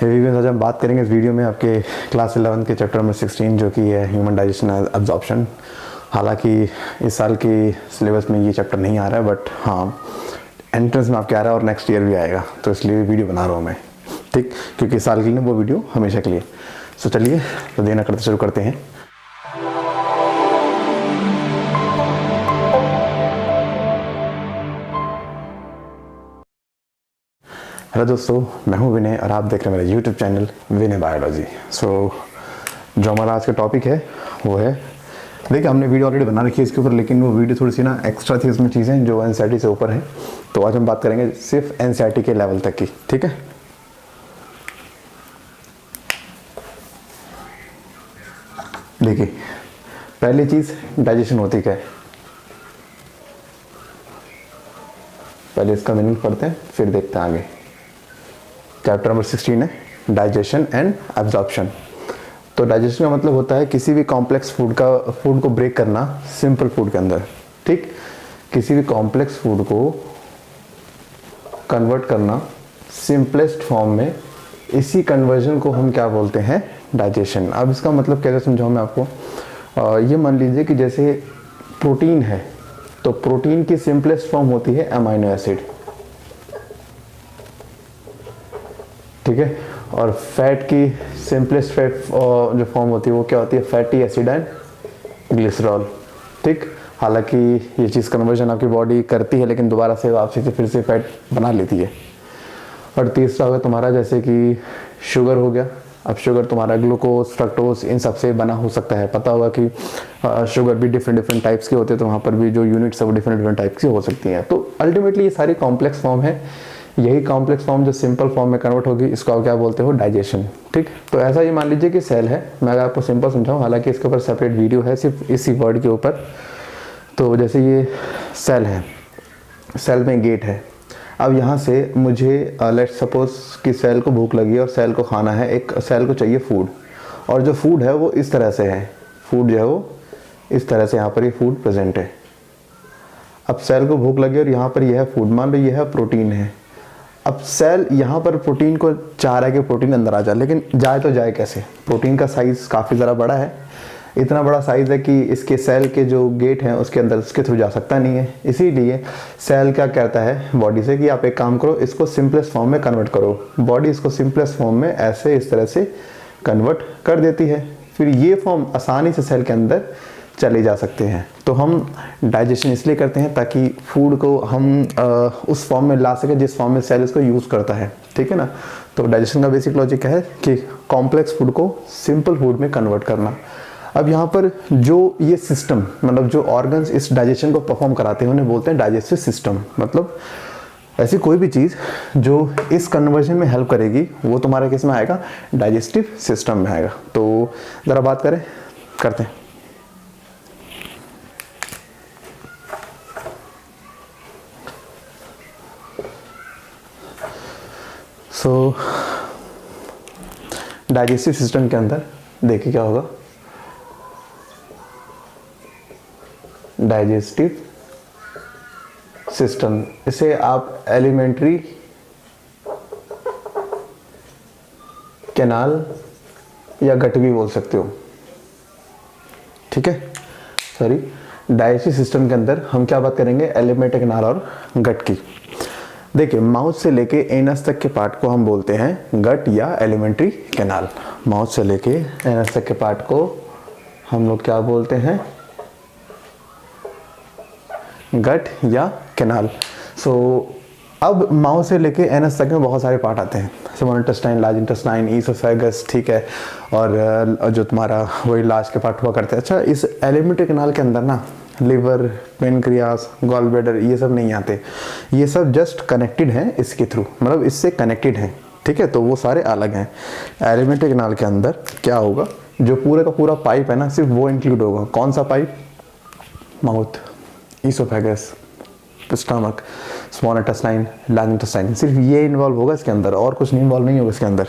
Video आज हम बात करेंगे इस वीडियो में आपके क्लास 11 के चैप्टर नंबर 16 जो कि है ह्यूमन डाइजेशन एब्जॉर्प्शन। हालांकि इस साल की सिलेबस में ये चैप्टर नहीं आ रहा है, बट हाँ एंट्रेंस में आपके आ रहा है और नेक्स्ट ईयर भी आएगा, तो इसलिए वीडियो बना रहा हूँ मैं, ठीक, क्योंकि इस साल के लिए वो वीडियो हमेशा के लिए। सो चलिए तो देना करते शुरू करते हैं। हेलो दोस्तों, मैं हूं विनय और आप देख रहे हैं मेरा यूट्यूब चैनल विनय बायोलॉजी। जो हमारा आज का टॉपिक है वो है, देखिए हमने वीडियो ऑलरेडी बना रखी है इसके ऊपर, लेकिन वो वीडियो थोड़ी सी ना एक्स्ट्रा थी, उसमें चीज़ें जो एनसीईआरटी से ऊपर हैं। तो आज हम बात करेंगे सिर्फ एनसीईआरटी के लेवल तक की, ठीक है। देखिए पहली चीज़ डाइजेशन होती क्या है, पहले इसका मीनिंग पढ़ते हैं फिर देखते हैं आगे। चैप्टर नंबर 16 है डाइजेशन एंड एब्जॉर्प्शन। तो डाइजेशन का मतलब होता है किसी भी कॉम्प्लेक्स फूड को ब्रेक करना सिंपल फूड के अंदर, ठीक, किसी भी कॉम्प्लेक्स फूड को कन्वर्ट करना सिंपलेस्ट फॉर्म में, इसी कन्वर्जन को हम क्या बोलते हैं, डाइजेशन। अब इसका मतलब कैसे समझाऊं मैं आपको। ये मान लीजिए कि जैसे प्रोटीन है, तो प्रोटीन की सिंपलेस्ट फॉर्म होती है अमीनो एसिड, ठीक है, और फैट की सिंपलेस्ट फैट जो फॉर्म होती है वो क्या होती है, फैटी एसिड एंड ग्लिसरॉल, ठीक। हालांकि ये चीज़ कन्वर्जन आपकी बॉडी करती है, लेकिन दोबारा से वापसी से फिर से फैट बना लेती है। और तीसरा होगा तुम्हारा जैसे कि शुगर हो गया। अब शुगर तुम्हारा ग्लूकोज, फ्रक्टोज, इन सब से बना हो सकता है। पता होगा कि शुगर भी डिफरेंट टाइप्स के होते हैं, तो वहाँ पर भी जो यूनिट्स है वो डिफरेंट टाइप्स की हो सकती हैं। तो अल्टीमेटली ये सारी कॉम्प्लेक्स फॉर्म है। यही कॉम्प्लेक्स फॉर्म जो सिंपल फॉर्म में कन्वर्ट होगी, इसको आप क्या बोलते हो, डाइजेशन, ठीक। तो ऐसा ही मान लीजिए कि सेल है, मैं अगर आपको सिंपल समझाऊं, हालांकि इसके ऊपर सेपरेट वीडियो है सिर्फ इसी वर्ड के ऊपर। तो जैसे ये सेल है, सेल में गेट है। अब यहाँ से मुझे लेट सपोज कि सेल को भूख लगी और सेल को खाना है, एक सेल को चाहिए फूड, और जो फूड है वो इस तरह से है, फूड जो है वो इस तरह से यहाँ पर ये फूड प्रेजेंट है। अब सेल को भूख लगी और यहाँ पर यह है फूड, मान लो यह है प्रोटीन है। अब सेल यहाँ पर प्रोटीन को चाह रहा है कि प्रोटीन अंदर आ जाए, लेकिन जाए तो जाए कैसे, प्रोटीन का साइज काफ़ी ज़रा बड़ा है, इतना बड़ा साइज है कि इसके सेल के जो गेट हैं उसके अंदर उसके थ्रू जा सकता नहीं है। इसीलिए सेल क्या कहता है बॉडी से कि आप एक काम करो, इसको सिंपलेस्ट फॉर्म में कन्वर्ट करो। बॉडी इसको सिंपलेस्ट फॉर्म में ऐसे इस तरह से कन्वर्ट कर देती है, फिर ये फॉर्म आसानी से सेल के अंदर चले जा सकते हैं। तो हम डाइजेशन इसलिए करते हैं ताकि फूड को हम उस फॉर्म में ला सके जिस फॉर्म में सेल इसको यूज़ करता है, ठीक है ना। तो डाइजेशन का बेसिक लॉजिक है कि कॉम्प्लेक्स फूड को सिंपल फूड में कन्वर्ट करना। अब यहाँ पर जो ये सिस्टम, मतलब जो ऑर्गन्स इस डाइजेशन को परफॉर्म कराते हैं, उन्हें बोलते हैं डाइजेस्टिव सिस्टम। मतलब ऐसी कोई भी चीज़ जो इस कन्वर्जन में हेल्प करेगी वो तुम्हारे किस में आएगा, डाइजेस्टिव सिस्टम में आएगा। तो ज़रा बात करते हैं। सो डाइजेस्टिव सिस्टम के अंदर देखिए क्या होगा, डाइजेस्टिव सिस्टम, इसे आप एलिमेंट्री कैनाल या गट भी बोल सकते हो, ठीक है। सॉरी, डाइजेस्टिव सिस्टम के अंदर हम क्या बात करेंगे, एलिमेंट्री कैनाल और गट की। देखिए माउथ से लेके एनस तक के पार्ट को हम बोलते हैं गट या एलिमेंट्री कैनाल। माउथ से लेके एनस तक के पार्ट को हम लोग क्या बोलते हैं, गट या कैनाल। सो अब माउथ से लेके एनस तक में बहुत सारे पार्ट आते हैं, small intestine, large intestine, oesophagus, ठीक है, और जो तुम्हारा वही लास्ट के पार्ट हुआ करते हैं। अच्छा, इस एलिमेंट्री कैनाल के अंदर ना लिवर, पेनक्रियास, गॉल ब्लैडर ये सब नहीं आते, ये सब जस्ट कनेक्टेड हैं इसके थ्रू, मतलब इससे कनेक्टेड हैं, ठीक है। तो वो सारे अलग हैं। एलिमेंट्री कैनाल के अंदर क्या होगा, जो पूरे का पूरा पाइप है ना, सिर्फ वो इंक्लूड होगा। कौन सा pipe, mouth, oesophagus, stomach, small intestine, large intestine, सिर्फ ये इन्वॉल्व होगा इसके अंदर, और कुछ नहीं इन्वॉल्व नहीं होगा इसके अंदर।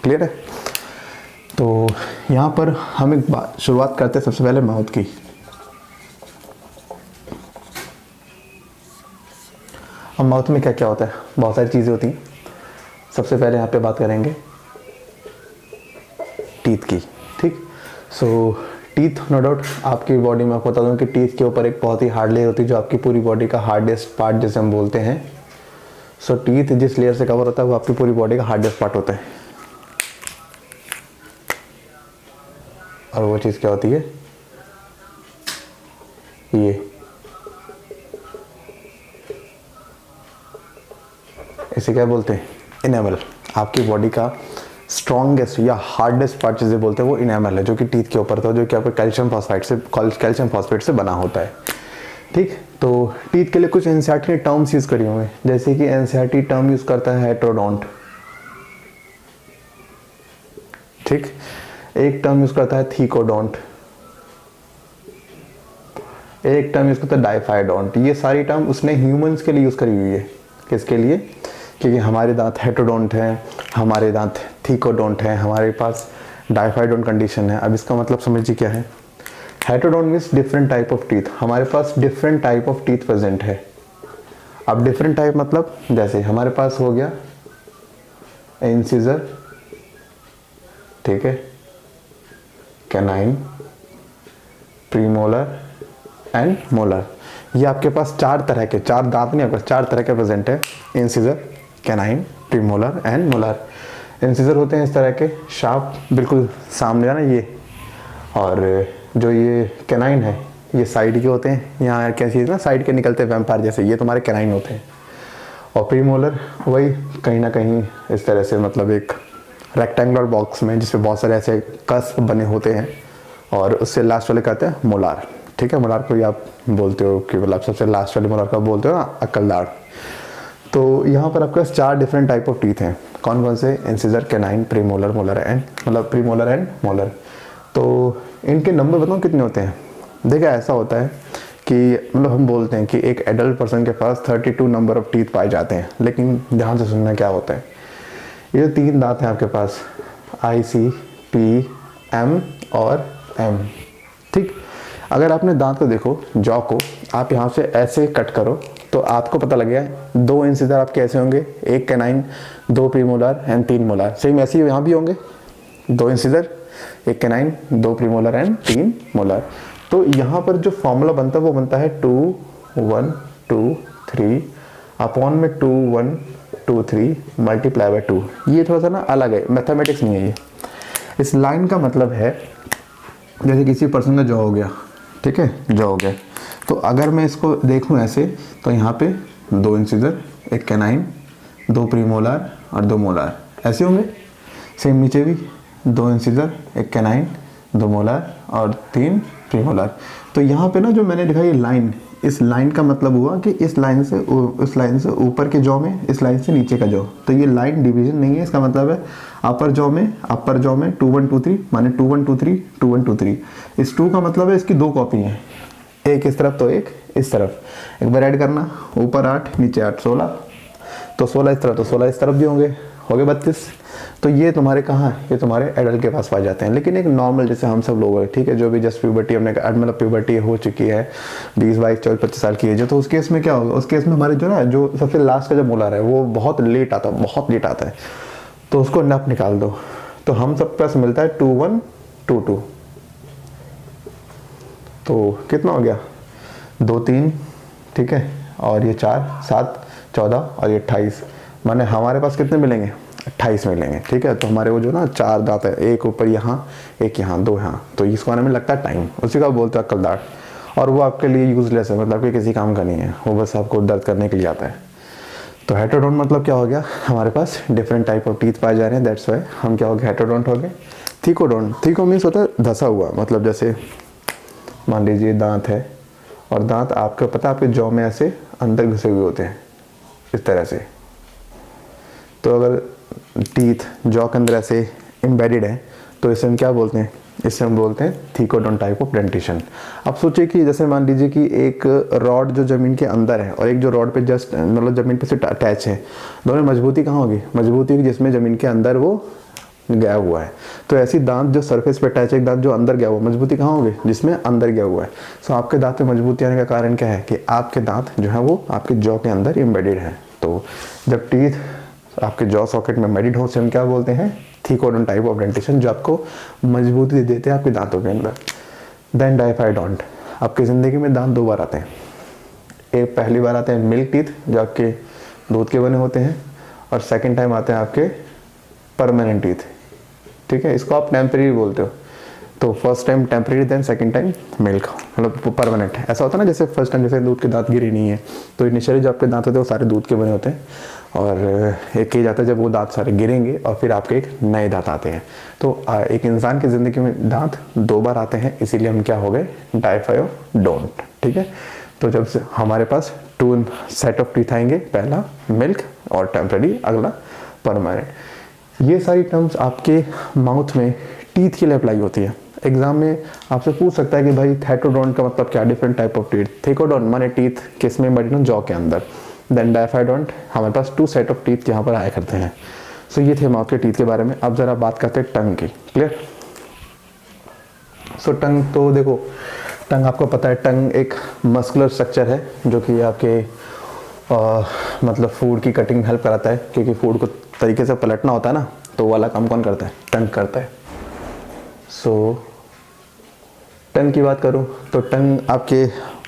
क्लियर है। तो यहाँ पर हम एक बात शुरुआत करते हैं सबसे पहले माउथ की। अब माउथ में क्या क्या होता है, बहुत सारी चीज़ें होती हैं। सबसे पहले यहाँ पे बात करेंगे सो टीथ नो डाउट आपकी बॉडी में, आपको बता दूं कि टीथ के ऊपर एक बहुत ही हार्ड लेयर होती है जो आपकी पूरी बॉडी का हार्डेस्ट पार्ट जिसे हम बोलते हैं। सो टीथ जिस लेयर से कवर होता है वो आपकी पूरी बॉडी का हार्डेस्ट पार्ट होता है। और वो चीज़ क्या होती है, ये इसे क्या बोलते हैं, इनेमल। आपकी बॉडी का स्ट्रॉन्गेस्ट या हार्डेस्ट पार्ट जिसे बोलते हैं वो इनेमल है, जो कि टीथ के ऊपर था, जो कि आपको कैल्शियम फॉस्फेट से बना होता है। ठीक, तो टीथ के लिए कुछ एनसीईआरटी ने टर्म्स यूज करी होंगे, जैसे कि एनसीईआरटी टर्म यूज करता है हेटेरोडोंट। ठीक, एक टर्म यूज करता है थीकोडोंट, एक टर्म यूज करता है डाइफाइडोंट। ये सारी टर्म उसने ह्यूमंस के लिए यूज करी हुई है। किसके लिए? क्योंकि हमारे दांत हेटेरोडोंट हैं, हमारे दांत थीकोडोंट हैं, हमारे पास डाइफाइडोंट कंडीशन है। अब इसका मतलब समझिए क्या है। Heterodont means different type of teeth, हमारे पास different type of teeth present है। अब डिफरेंट टाइप मतलब जैसे हमारे पास हो गया इंसिजर, ठीक है, कैनाइन, प्रीमोलर एंड मोलर। ये आपके पास चार तरह के, चार दांत नहीं, आपके पास चार तरह के प्रेजेंट है, incisor, canine, premolar and molar. Incisor होते हैं इस तरह के शार्प, बिल्कुल सामने है ना ये, और जो ये कैनाइन है ये साइड के होते हैं, यहाँ क्या चीज़ ना साइड के निकलते हैं वैम्पायर जैसे, ये तुम्हारे कैनाइन होते हैं। और प्रीमोलर वही कहीं ना कहीं इस तरह से, मतलब एक रेक्टेंगुलर बॉक्स में जिसपे बहुत सारे ऐसे कस्प बने होते हैं, और उससे लास्ट वाले कहते हैं मोलार। ठीक है, मोलार को आप बोलते हो कि मतलब सबसे लास्ट वाले मोलार का बोलते हो ना, अक्लदार। तो यहाँ पर आपके पास चार डिफरेंट टाइप ऑफ टीथ हैं। कौन कौन से? Incisor, canine, premolar, molar and मतलब प्रीमोलर एंड मोलर। तो इनके नंबर बताओ कितने होते हैं। देखिए ऐसा होता है कि मतलब हम बोलते हैं कि एक एडल्ट पर्सन के पास 32 नंबर ऑफ टीथ पाए जाते हैं, लेकिन ध्यान से सुनना क्या होता है। ये तीन दांत हैं आपके पास, आई, सी, पी, एम और एम। ठीक, अगर आपने दांत को देखो, जॉ को आप यहाँ से ऐसे कट करो तो आपको पता लग गया दो इंसिजर आपके ऐसे होंगे, एक कैनाइन, दो प्रीमोलर एंड तीन मोलर। सेम ऐसे ही यहाँ भी होंगे, दो इंसिजर, एक कैनाइन, दो प्रीमोलर एंड तीन मोलर। तो यहाँ पर जो फॉर्मूला बनता है वो बनता है 2 1 2 3 अपॉन में 2 1 2 3 मल्टीप्लाई बाय 2। ये थोड़ा सा ना अलग है, मैथमेटिक्स नहीं है ये। इस लाइन का मतलब है जैसे किसी पर्सन का जॉ हो गया, ठीक है, जॉ हो गया, तो अगर मैं इसको देखूं ऐसे, तो यहाँ पे दो इंसिजर, एक कैनाइन, दो प्रीमोलर और दो मोलर, ऐसे होंगे। सेम नीचे भी दो इंसिजर, एक कैनाइन, दो मोलर और तीन प्रीमोलर। तो यहाँ पे ना जो मैंने लिखा ये लाइन, इस लाइन का मतलब हुआ कि इस लाइन से ऊपर के जॉ में, इस लाइन से नीचे का जॉ। तो ये लाइन डिवीजन नहीं है, इसका मतलब है अपर जॉ में 2 1 2 3 माने 2 1 2 3 2 1 2 3। इस 2 का मतलब है इसकी दो कॉपी हैं, एक इस तरफ तो एक इस तरफ। एक बार ऐड करना, ऊपर 8 नीचे 8 16, तो 16 इस तरफ तो 16 इस तरफ भी होंगे, हो गए 32। तो ये तुम्हारे कहाँ है? ये तुम्हारे एडल्ट के पास पाए जाते हैं। लेकिन एक नॉर्मल जैसे हम सब लोग हैं, ठीक है, जो भी जस्ट प्यूबर्टी हमने मतलब प्यूबर्टी हो चुकी है 20 22 24 25 साल की एज है, तो उस केस में क्या होगा? उस केस में हमारे जो ना जो सबसे लास्ट का जो मोलर है वो बहुत लेट आता है, बहुत लेट आता है, तो उसको नप निकाल दो। तो हम सब पास मिलता है 2 1 2 2। तो कितना हो गया? 2 3, ठीक है, और ये 4 7 14 और ये 28, माने हमारे पास कितने मिलेंगे? 28 मिलेंगे। ठीक है, तो हमारे वो जो ना चार दांत है, एक ऊपर यहाँ, एक यहाँ, दो यहाँ, तो इसको आने में लगता है टाइम, उसी का बोलते हैं अक्लदार। और वो आपके लिए यूजलेस है, मतलब कि किसी काम का नहीं है, वो बस आपको दर्द करने के लिए आता है। तो हेटेरोडोंट मतलब क्या हो गया? हमारे पास डिफरेंट टाइप ऑफ टीथ पाए जा रहे हैं, दैट्स वाई हम क्या हो गए? हेटेरोडोंट हो गए। थीकोडोंट, थीको मीन्स होता है धसा हुआ, मतलब जैसे मान लीजिए दांत है, और दांत आपको पता है आपके जॉ में ऐसे अंदर घुसे हुए होते हैं इस तरह से। तो अगर टीथ जॉ के अंदर ऐसे एम्बेडेड है तो इसे हम क्या बोलते हैं? इससे हम बोलते हैं थीकोडोंट टाइप ऑफ डेंटिशन। अब सोचिए कि जैसे मान लीजिए कि एक रॉड जो जमीन के अंदर है और एक जो रॉड पे जस्ट मतलब जमीन पे से अटैच है, दोनों मजबूती कहाँ होगी? मजबूती होगी जिसमें जमीन के अंदर वो गया हुआ है। तो ऐसी दांत जो सरफेस पे अटैच है, एक दांत जो अंदर गया हुआ, मजबूती कहाँ होगी? जिसमें अंदर गया हुआ है। सो आपके दांत में मजबूती आने का कारण क्या है? कि आपके दांत जो है वो आपके जॉ के अंदर एम्बेडेड है। तो जब टीथ आपके जॉ सॉकेट में एम्बेडेड हो, उसे हम क्या बोलते हैं? थीकोडोन टाइप ऑफ डेंटिशन जो आपको मजबूती देते हैं आपके दांतों के अंदर। देन डाइफाइडोंट, आपकी ज़िंदगी में दांत 2 बार आते हैं। एक पहली बार आते हैं मिल्क टीथ जो आपके दूध के बने होते हैं, और सेकंड टाइम आते हैं आपके परमानेंट टीथ। ठीक है, इसको आप टेम्परेरी बोलते हो। तो first time temporary, then second time milk, मतलब परमानेंट। ऐसा होता है ना, जैसे फर्स्ट टाइम जैसे दूध के दांत गिरे नहीं है, तो इनिशियली जो आपके दांत होते हैं वो सारे दूध के बने होते हैं, और एक एज आता है जब वो दांत सारे गिरेंगे और फिर आपके एक नए दांत आते हैं। तो एक इंसान की ज़िंदगी में दांत 2 बार आते हैं, इसीलिए हम क्या हो गए, डाइफाइडोंट। ठीक है, तो जब से हमारे पास 2 सेट ऑफ टीथ आएंगे, पहला मिल्क और टेम्परेरी, अगला परमानेंट। ये सारी टर्म्स आपके माउथ में टीथ के लिए अप्लाई होती है। एग्जाम में आपसे पूछ सकता है कि भाई थेटोडोंट का मतलब क्या, डिफरेंट टाइप ऑफ टीथ। थेकोडोंट माने टीथ किस में, बट जॉ के अंदर। देन डाइफाइडोंट, हमारे पास 2 सेट ऑफ टीथ यहाँ पर आया करते हैं। सो ये थे माउथ के टीथ के बारे में। अब जरा बात करते हैं टंग की। क्लियर? सो टंग, तो देखो टंग आपको पता है, टंग एक मस्कुलर स्ट्रक्चर है जो कि आपके मतलब फूड की कटिंग में हेल्प कराता है, क्योंकि फूड को तरीके से पलटना होता है ना, तो वो वाला काम कौन करता है, टंग करता है। सो टंग की बात करूँ तो टंग आपके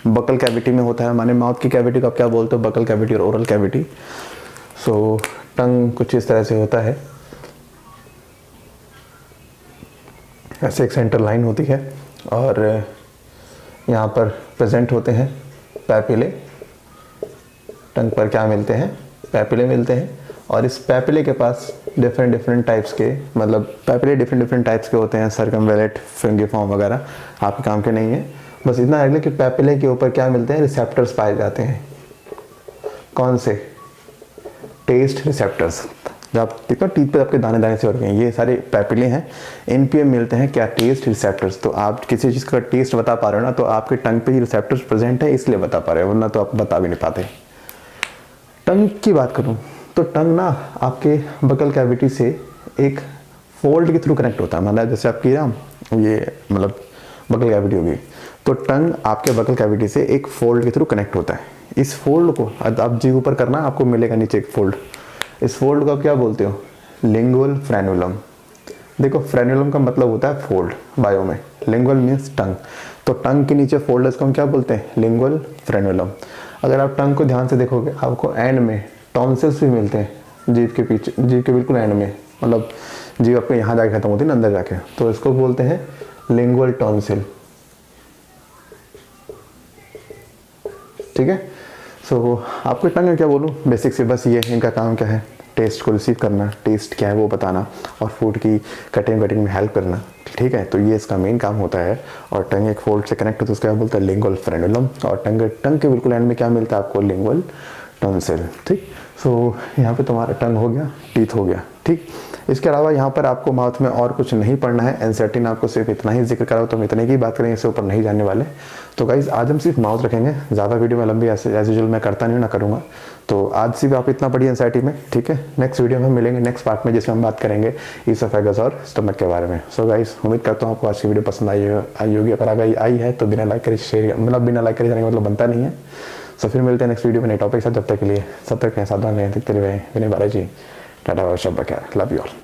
बकल कैविटी में होता है। माने माउथ की कैविटी को आप क्या बोलते हो, बकल कैविटी और ओरल कैविटी। सो टंग कुछ इस तरह से होता है, ऐसे एक सेंटर लाइन होती है, और यहाँ पर प्रेजेंट होते हैं पैपिले। टंग पर क्या मिलते हैं, पैपिले मिलते हैं, और इस पैपिले के पास डिफरेंट टाइप्स के, मतलब पैपिले डिफरेंट टाइप्स के होते हैं, सर्कमवेलेट, फ्रिंगिफॉर्म वगैरह, आपके काम के नहीं है। बस इतना है कि पैपिले के ऊपर क्या मिलते हैं, रिसेप्टर्स पाए जाते हैं। कौन से, टेस्ट रिसेप्टर्स। जब आप देखो टीथ पे आपके दाने दाने से हो गए, ये सारे पैपिले हैं, इन पे मिलते हैं क्या, टेस्ट रिसेप्टर्स। तो आप किसी चीज़ का टेस्ट बता पा रहे हो ना, तो आपके टंग पे ही रिसेप्टर्स प्रेजेंट है, इसलिए बता पा रहे हो, वरना तो आप बता भी नहीं पाते। टंग की बात करूं तो टंग ना आपके बकल कैविटी से एक फोल्ड के थ्रू कनेक्ट होता है। मतलब जैसे आपकी ना ये मतलब बकल कैविटी होगी, तो टंग आपके बकल कैविटी से एक फोल्ड के थ्रू कनेक्ट होता है। इस फोल्ड को आप जी ऊपर करना, आपको मिलेगा नीचे एक फोल्ड। इस फोल्ड को आप क्या बोलते हो, लिंगुअल फ्रेनुलम। देखो फ्रेनुलम का मतलब होता है फोल्ड बायो में, लिंगुअल मीन्स टंग, तो टंग के नीचे फोल्ड है, इसको हम क्या बोलते हैं, लिंगुअल फ्रेनुलम। अगर आप टंग को ध्यान से देखोगे, आपको एंड में टॉन्सिल्स भी मिलते हैं, जीभ के पीछे, जीभ के बिल्कुल एंड में, मतलब जीभ आपके यहाँ जाके खत्म होती है ना, अंदर जाके, तो इसको बोलते हैं लिंगुअल टॉन्सिल। ठीक है, सो आपको टंग में क्या बोलूँ, बेसिक से बस ये, इनका काम क्या है, टेस्ट को रिसीव करना, टेस्ट क्या है वो बताना, और फूड की कटिंग में हेल्प करना। ठीक है, तो ये इसका मेन काम होता है। और टंग एक फोल्ड से कनेक्ट होता है, उसको क्या बोलते हैं, लिंगुअल फ्रेनुलम। और टंग के बिल्कुल एंड में क्या मिलता है आपको, लिंगुअल टॉन्सिल। ठीक, सो यहाँ पे तुम्हारा टंग हो गया, टीथ हो गया। ठीक, इसके अलावा यहाँ पर आपको माउथ में और कुछ नहीं पढ़ना है। एनसीईआरटी ने आपको सिर्फ इतना ही जिक्र करा, तो हम इतने की बात करेंगे, इससे ऊपर नहीं जाने वाले। तो गाइज आज हम सिर्फ माउथ रखेंगे, ज़्यादा वीडियो में लंबी एज यूजुअल मैं करता नहीं, ना करूँगा। तो आज सिर्फ आप इतना पढ़िए एनसीईआरटी में। ठीक है, नेक्स्ट वीडियो में हम मिलेंगे नेक्स्ट पार्ट में, जिसमें हम बात करेंगे ईसोफेगस और स्टमक के बारे में। सो गाइज उम्मीद करता हूँ आपको आज की वीडियो पसंद आई होगी। अगर आई है तो बिना लाइक करे शेयर, मतलब बिना लाइक करे जाने का मतलब बनता नहीं है। सो फिर मिलते हैं नेक्स्ट वीडियो में नए टॉपिक साथ। जब तक के लिए सब तक सावधान रहें, देखते रहिए। विनय बालाजी, टाटा, शब्द, लव यू ऑल।